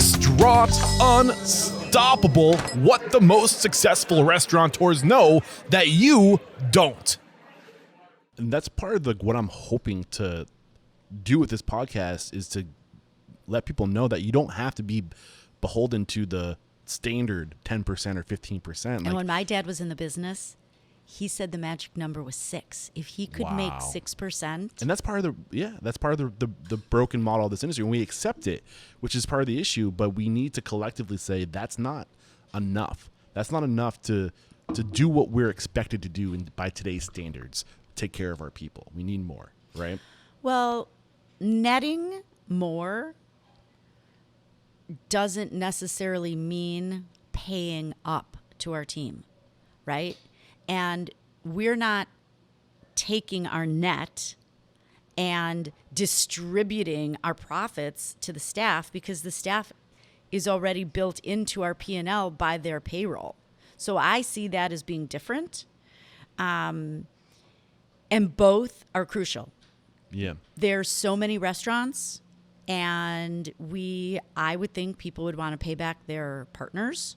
Restaurant Unstoppable. What the most successful restaurateurs know that you don't. And that's part of what I'm hoping to do with this podcast is to let people know that you don't have to be beholden to the standard 10% or 15%. And when my dad was in the business, he said the magic number was 6. If he could make 6%. And that's part of the broken model of this industry. And we accept it, which is part of the issue, but we need to collectively say that's not enough. That's not enough to do what we're expected to do by today's standards. Take care of our people. We need more, right? Well, netting more doesn't necessarily mean paying up to our team, right? And we're not taking our net and distributing our profits to the staff because the staff is already built into our P&L by their payroll. So I see that as being different. And both are crucial. Yeah. There's so many restaurants, and I would think people would want to pay back their partners.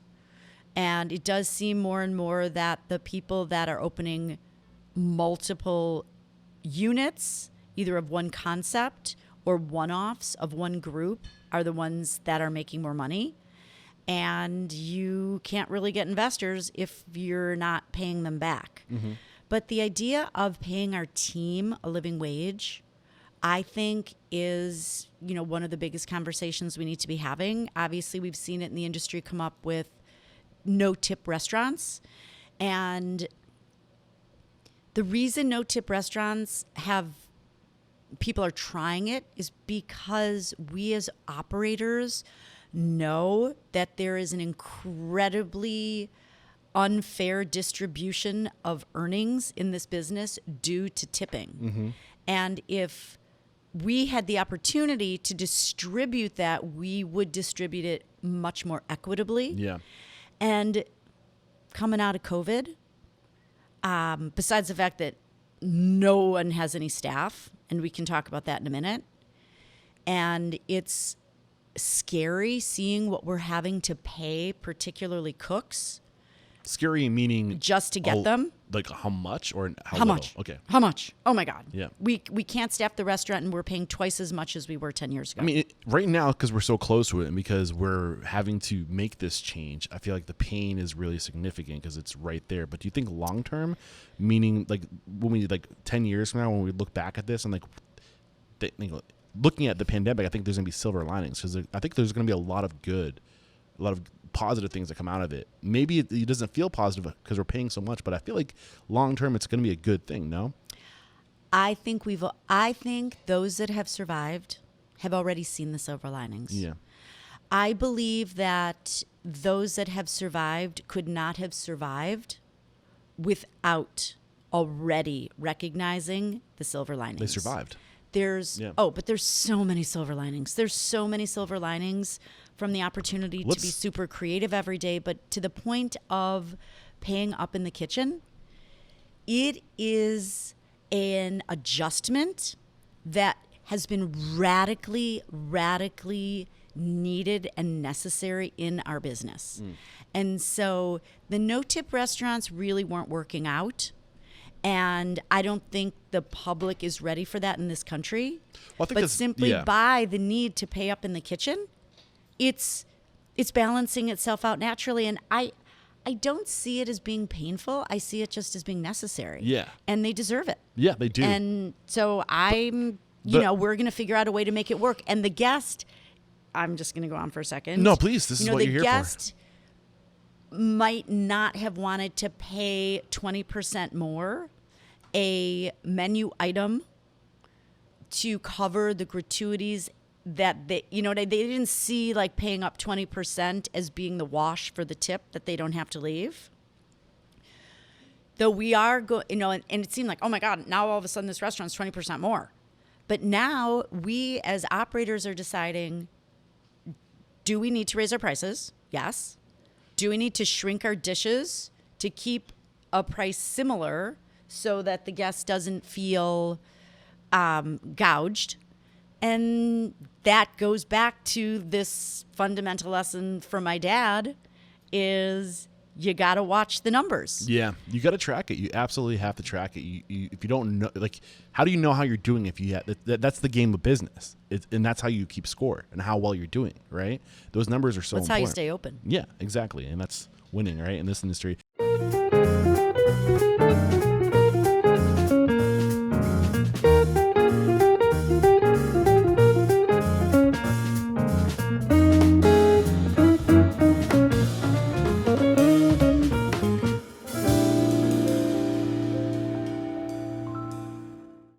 And it does seem more and more that the people that are opening multiple units, either of one concept or one-offs of one group, are the ones that are making more money. And you can't really get investors if you're not paying them back. Mm-hmm. But the idea of paying our team a living wage, I think is, one of the biggest conversations we need to be having. Obviously, we've seen it in the industry come up with no-tip restaurants. And the reason no-tip restaurants people are trying it is because we as operators know that there is an incredibly unfair distribution of earnings in this business due to tipping. Mm-hmm. And if we had the opportunity to distribute that, we would distribute it much more equitably. Yeah. And coming out of COVID, besides the fact that no one has any staff, and we can talk about that in a minute, and it's scary seeing what we're having to pay, particularly cooks. Scary meaning just to get them. Like how much or how little? Much? Okay. How much? Oh my God. Yeah. We can't staff the restaurant and we're paying twice as much as we were 10 years ago. I mean, right now, because we're so close to it and because we're having to make this change, I feel like the pain is really significant because it's right there. But do you think long term, meaning like when we 10 years from now, when we look back at this and looking at the pandemic, I think there's going to be silver linings because I think there's going to be a lot of positive things that come out of it. Maybe it doesn't feel positive because we're paying so much, but I feel like long term it's going to be a good thing. No, I think those that have survived have already seen the silver linings. Yeah, I believe that those that have survived could not have survived without already recognizing the silver linings. They survived. But there's so many silver linings. There's so many silver linings from the opportunity to be super creative every day, but to the point of paying up in the kitchen, it is an adjustment that has been radically needed and necessary in our business. And so the no-tip restaurants really weren't working out. And I don't think the public is ready for that in this country. Well, I think simply by the need to pay up in the kitchen, it's balancing itself out naturally. And I don't see it as being painful. I see it just as being necessary. Yeah. And they deserve it. Yeah, they do. And so we're going to figure out a way to make it work. And the guest, I'm just going to go on for a second. No, please. This is what you're here for. The guest might not have wanted to pay 20% more a menu item to cover the gratuities that they didn't see like paying up 20% as being the wash for the tip that they don't have to leave. Though we are and it seemed like, oh my God, now all of a sudden this restaurant's 20% more. But now we as operators are deciding, do we need to raise our prices? Yes. Do we need to shrink our dishes to keep a price similar so that the guest doesn't feel gouged? And that goes back to this fundamental lesson from my dad is you got to watch the numbers. Yeah, you got to track it. You absolutely have to track it. If you don't know, like, how do you know how you're doing if you that's the game of business. And that's how you keep score and how well you're doing, right? Those numbers are so That's important. how you stay open. Yeah, exactly. And that's winning, right, in this industry.